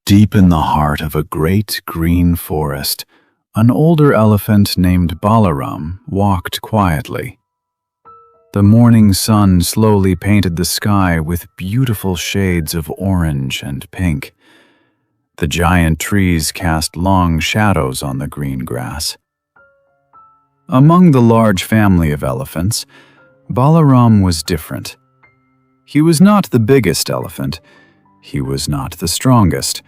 Deep in the heart of a great green forest, an older elephant named Balaram walked quietly. The morning sun slowly painted the sky with beautiful shades of orange and pink. The giant trees cast long shadows on the green grass. Among the large family of elephants, Balaram was different. He was not the biggest elephant, he was not the strongest,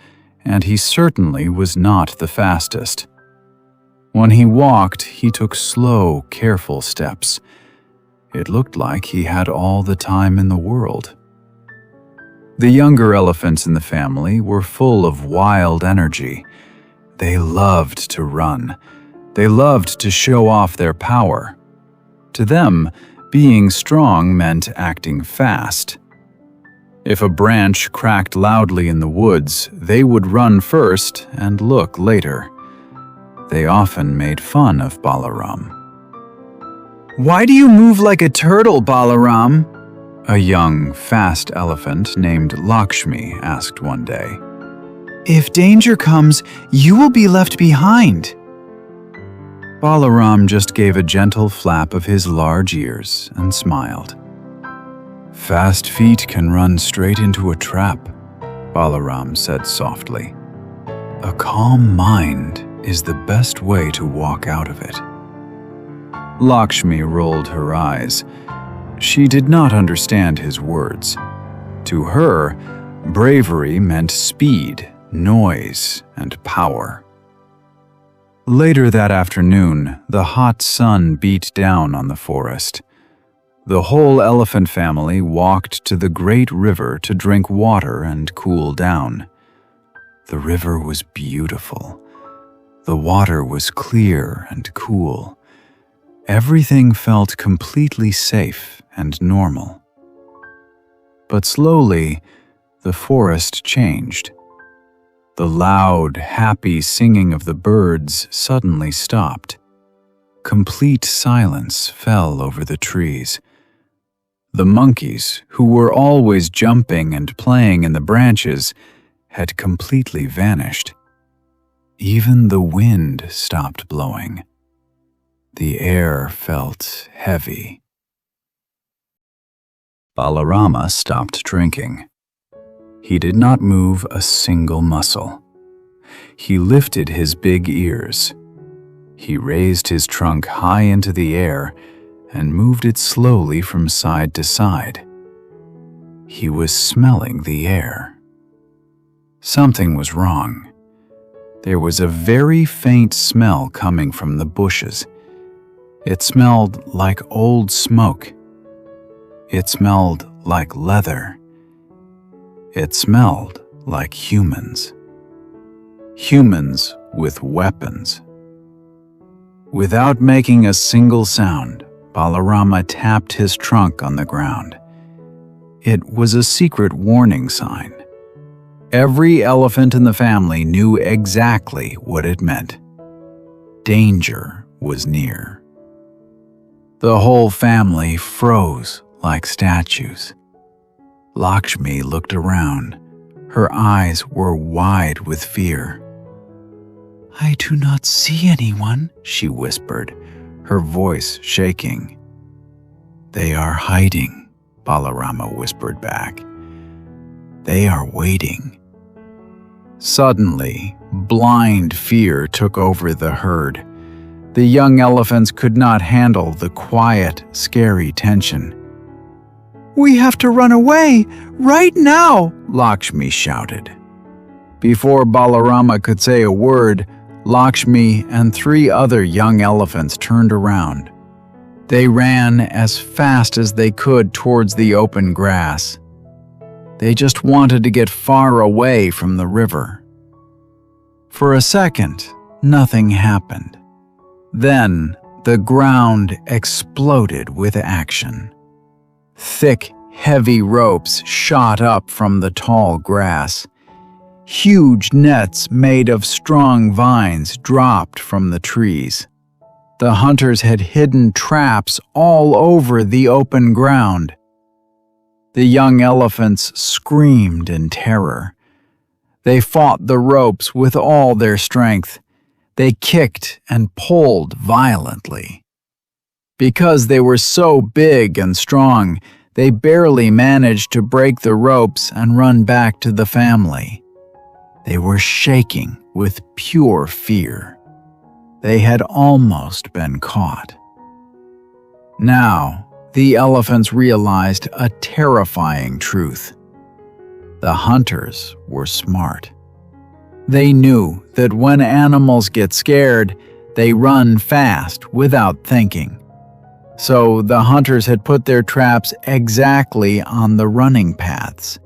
and he certainly was not the fastest. When he walked, he took slow, careful steps. It looked like he had all the time in the world. The younger elephants in the family were full of wild energy. They loved to run. They loved to show off their power. To them, being strong meant acting fast. If a branch cracked loudly in the woods, they would run first and look later. They often made fun of Balaram. "Why do you move like a turtle, Balaram?" A young, fast elephant named Lakshmi asked one day. "If danger comes, you will be left behind." Balaram just gave a gentle flap of his large ears and smiled. "Fast feet can run straight into a trap," Balaram said softly. "A calm mind is the best way to walk out of it." Lakshmi rolled her eyes. She did not understand his words. To her, bravery meant speed, noise, and power. Later that afternoon, the hot sun beat down on the forest. The whole elephant family walked to the great river to drink water and cool down. The river was beautiful. The water was clear and cool. Everything felt completely safe and normal. But slowly, the forest changed. The loud, happy singing of the birds suddenly stopped. Complete silence fell over the trees. The monkeys, who were always jumping and playing in the branches, had completely vanished. Even the wind stopped blowing. The air felt heavy. Balarama stopped drinking. He did not move a single muscle. He lifted his big ears. He raised his trunk high into the air and moved it slowly from side to side. He was smelling the air. Something was wrong. There was a very faint smell coming from the bushes. It smelled like old smoke. It smelled like leather. It smelled like humans. Humans with weapons. Without making a single sound, Balarama tapped his trunk on the ground. It was a secret warning sign. Every elephant in the family knew exactly what it meant. Danger was near. The whole family froze like statues. Lakshmi looked around. Her eyes were wide with fear. "I do not see anyone," she whispered, her voice shaking. "They are hiding," Balarama whispered back. "They are waiting." Suddenly, blind fear took over the herd. The young elephants could not handle the quiet, scary tension. "We have to run away, right now!" Lakshmi shouted. Before Balarama could say a word, Lakshmi and 3 other young elephants turned around. They ran as fast as they could towards the open grass. They just wanted to get far away from the river. For a second, nothing happened. Then, the ground exploded with action. Thick, heavy ropes shot up from the tall grass. Huge nets made of strong vines dropped from the trees. The hunters had hidden traps all over the open ground. The young elephants screamed in terror. They fought the ropes with all their strength. They kicked and pulled violently. Because they were so big and strong, they barely managed to break the ropes and run back to the family. They were shaking with pure fear. They had almost been caught. Now, the elephants realized a terrifying truth. The hunters were smart. They knew that when animals get scared, they run fast without thinking. So the hunters had put their traps exactly on the running paths.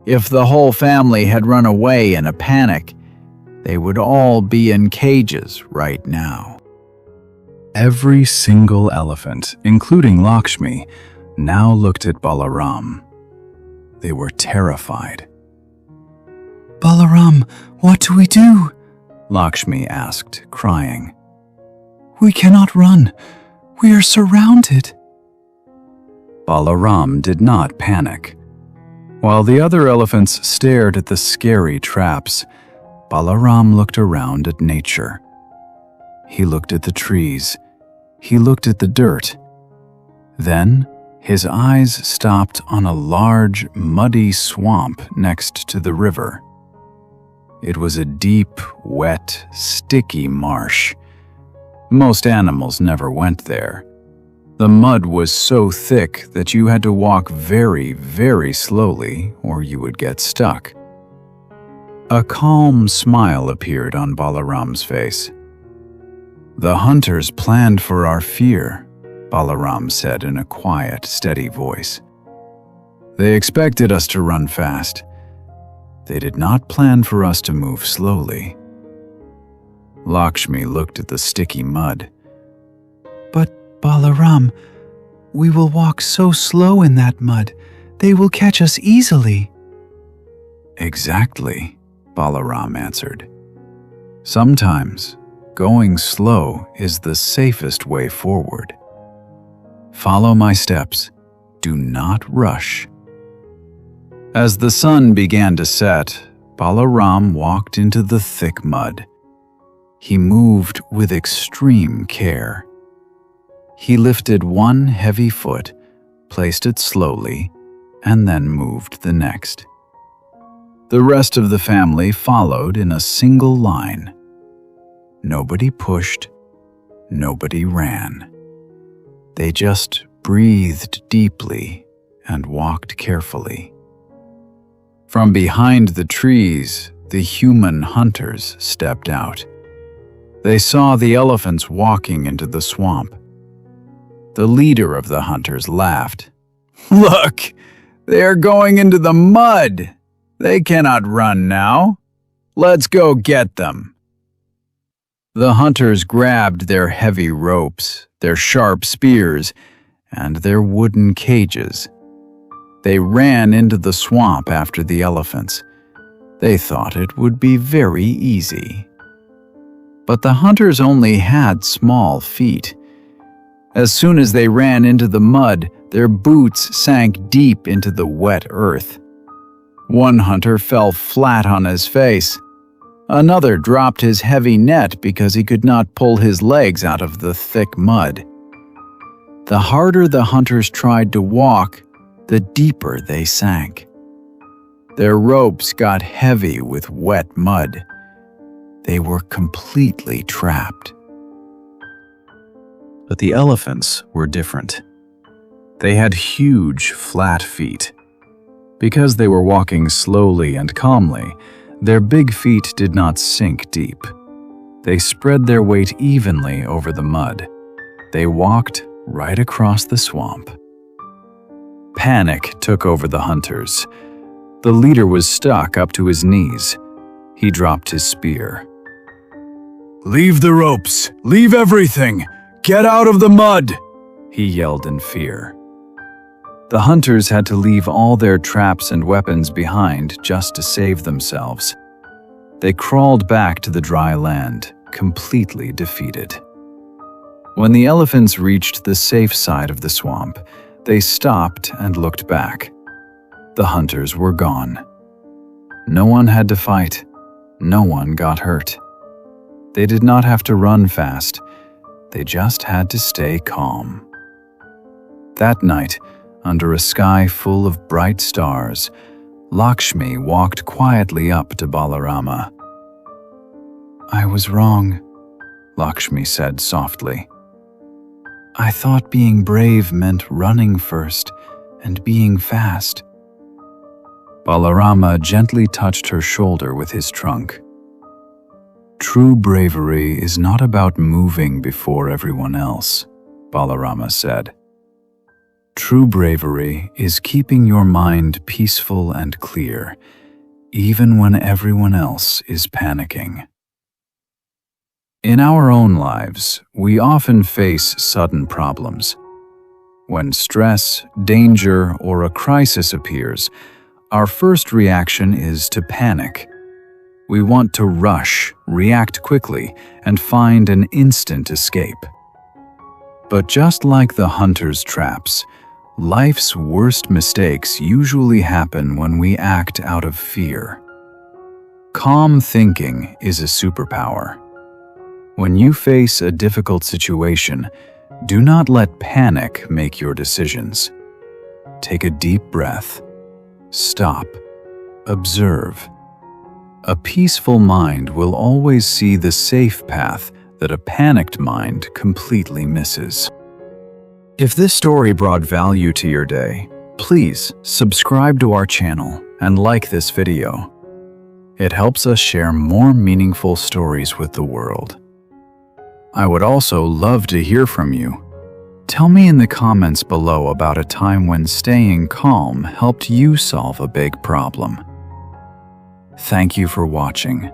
If the whole family had run away in a panic, they would all be in cages right now. Every single elephant, including Lakshmi, now looked at Balaram. They were terrified. Balaram, what do we do? Lakshmi asked, crying. We cannot run. We are surrounded. Balaram did not panic. While the other elephants stared at the scary traps, Balaram looked around at nature. He looked at the trees. He looked at the dirt. Then, his eyes stopped on a large, muddy swamp next to the river. It was a deep, wet, sticky marsh. Most animals never went there. The mud was so thick that you had to walk very, very slowly or you would get stuck. A calm smile appeared on Balaram's face. The hunters planned for our fear, Balaram said in a quiet, steady voice. They expected us to run fast. They did not plan for us to move slowly. Lakshmi looked at the sticky mud. But Balaram, we will walk so slow in that mud. They will catch us easily. Exactly, Balaram answered. Sometimes, going slow is the safest way forward. Follow my steps. Do not rush. As the sun began to set, Balaram walked into the thick mud. He moved with extreme care. He lifted one heavy foot, placed it slowly, and then moved the next. The rest of the family followed in a single line. Nobody pushed, nobody ran. They just breathed deeply and walked carefully. From behind the trees, the human hunters stepped out. They saw the elephants walking into the swamp. The leader of the hunters laughed. Look, they are going into the mud. They cannot run now. Let's go get them. The hunters grabbed their heavy ropes, their sharp spears, and their wooden cages. They ran into the swamp after the elephants. They thought it would be very easy. But the hunters only had small feet. As soon as they ran into the mud, their boots sank deep into the wet earth. One hunter fell flat on his face. Another dropped his heavy net because he could not pull his legs out of the thick mud. The harder the hunters tried to walk, the deeper they sank. Their ropes got heavy with wet mud. They were completely trapped. But the elephants were different. They had huge, flat feet. Because they were walking slowly and calmly, their big feet did not sink deep. They spread their weight evenly over the mud. They walked right across the swamp. Panic took over the hunters. The leader was stuck up to his knees. He dropped his spear. "Leave the ropes! Leave everything! Get out of the mud!" he yelled in fear. The hunters had to leave all their traps and weapons behind just to save themselves. They crawled back to the dry land, completely defeated. When the elephants reached the safe side of the swamp, they stopped and looked back. The hunters were gone. No one had to fight. No one got hurt. They did not have to run fast. They just had to stay calm. That night, under a sky full of bright stars, Lakshmi walked quietly up to Balarama. "I was wrong," Lakshmi said softly. "I thought being brave meant running first and being fast." Balarama gently touched her shoulder with his trunk. "True bravery is not about moving before everyone else," Balarama said. "True bravery is keeping your mind peaceful and clear, even when everyone else is panicking." In our own lives, we often face sudden problems. When stress, danger, or a crisis appears, our first reaction is to panic. We want to rush, react quickly, and find an instant escape. But just like the hunter's traps, life's worst mistakes usually happen when we act out of fear. Calm thinking is a superpower. When you face a difficult situation, do not let panic make your decisions. Take a deep breath. Stop. Observe. A peaceful mind will always see the safe path that a panicked mind completely misses. If this story brought value to your day, please subscribe to our channel and like this video. It helps us share more meaningful stories with the world. I would also love to hear from you. Tell me in the comments below about a time when staying calm helped you solve a big problem. Thank you for watching,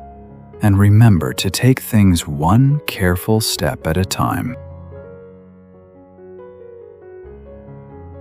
and remember to take things one careful step at a time.